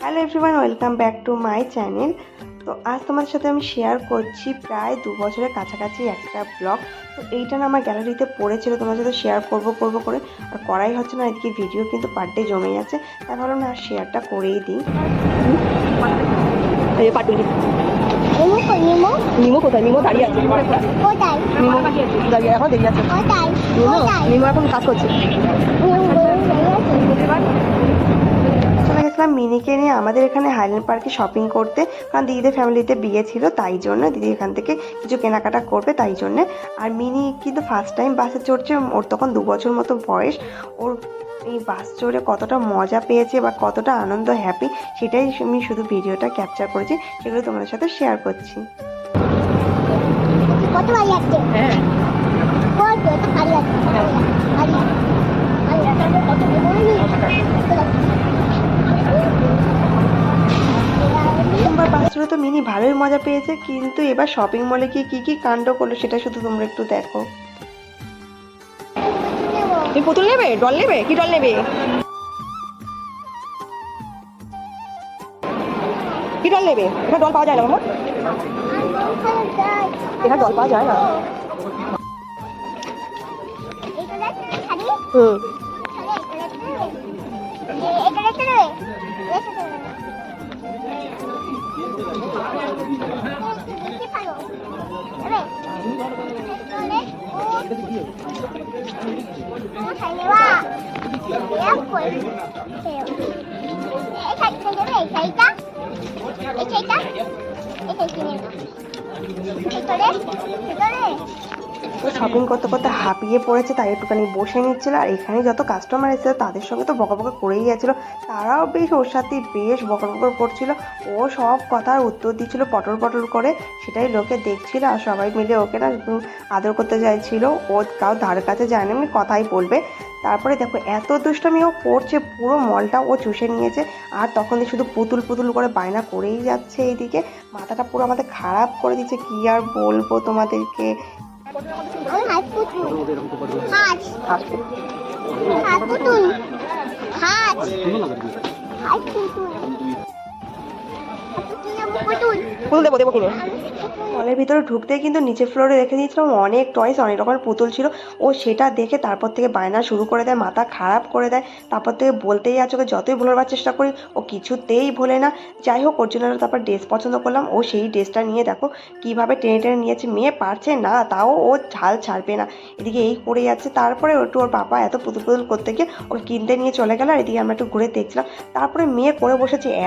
Hello everyone, welcome back to my channel. তো আজ তোমাদের সাথে আমি শেয়ার করছি প্রায় 2 বছরের কাছাকাছি একটা ব্লগ। তো এইটা না আমার গ্যালারিতে পড়েছিল, তোমার সাথে শেয়ার করব করে আর করাই হচ্ছে না। এদিকে ভিডিও কিন্তু পার ডে জমে যাচ্ছে, তাই ভাবলাম না শেয়ারটা করেই দিই। মিমো কোথায়? মিমো দাঁড়িয়ে আছে। মিমো দাঁড়িয়ে এখন দেরি আছে। মিমো এখন কাজ করছে। চলে গেছিলাম মিনিকে নিয়ে আমাদের এখানে হাইল্যান্ড পার্কে শপিং করতে, কারণ দিদিদের ফ্যামিলিতে বিয়ে ছিল, তাই জন্য দিদি এখান থেকে কিছু কেনাকাটা করবে তাই জন্যে। আর মিনি কিন্তু ফার্স্ট টাইম বাসে চড়ছে, ওর তখন 2 বছর মতো বয়স। ওর এই বাস চড়ে কতটা মজা পেয়েছে বা কতটা আনন্দ হ্যাপি, সেটাই আমি শুধু ভিডিওটা ক্যাপচার করেছি, সেগুলো তোমাদের সাথে শেয়ার করছি। কত ভালো লাগছে। হ্যাঁ কত ভালো লাগছে। প্রথমবার বাস চড়ে তো মিনি ভালোই মজা পেয়েছে, কিন্তু এবার শপিং মলে গিয়ে কি কি কাণ্ড করলো সেটা শুধু তোমরা একটু দেখো। তুমি পুতুল নেবে? ডল নেবে? কি ডল নেবে? কি ডল নেবে? এখানে ডল পাওয়া যায় না বাবা। এখানে ডল পাওয়া যায় না। হুম শপিং করতে করতে হাঁপিয়ে পড়েছে, তাই একটুখানি বসে নিচ্ছিল। আর এখানে যত কাস্টমার এসেছিল তাদের সঙ্গে তো বকাবকা করেই যাচ্ছিল, তারাও বেশ ওর সাথে বেশ বকাবকা করছিল। ও সব কথার উত্তর দিচ্ছিল পটর পটর করে, সেটাই লোকে দেখছিল। আর সবাই মিলে ওকে না আদর করতে চাইছিল, ও কাউ ধার কাছে যায় না, এমনি কথাই বলবে। তারপরে দেখো এত দুষ্টমি ও করছে, পুরো মলটা ও চুষে নিয়েছে। আর তখন শুধু পুতুল পুতুল করে বায়না করেই যাচ্ছে। এইদিকে মাথাটা পুরো আমাদের খারাপ করে দিচ্ছে, কি আর বলবো তোমাদেরকে। পুতুল দেবো দেবো কিনে। মলের ভিতরে ঢুকতেই কিন্তু নিচের ফ্লোরে রেখে দিয়েছিলাম অনেক টয়েস, অনেক রকমের পুতুল ছিল। ও সেটা দেখে তারপর থেকে বায়না শুরু করে দেয়, মাথা খারাপ করে দেয়। তারপর থেকে বলতেই আছে, ওকে যতই ভোলাবার চেষ্টা করি ও কিছুতেই ভোলে না। যাই হোক, ওর জন্য তারপর ড্রেস পছন্দ করলাম। ও সেই ড্রেসটা নিয়ে দেখো কীভাবে টেনে টেনে নিয়েছে। মেয়ে পারছে না, তাও ও ঝাল ছাড়বে না, এদিকে এই করে যাচ্ছে। তারপরে একটু ওর বাবা এত পুতুল পুতুল করতে গিয়ে ওকে কিনতে নিয়ে চলে গেল, আর এদিকে আমরা একটু ঘুরে দেখছিলাম। তারপরে মেয়ে করে বসেছে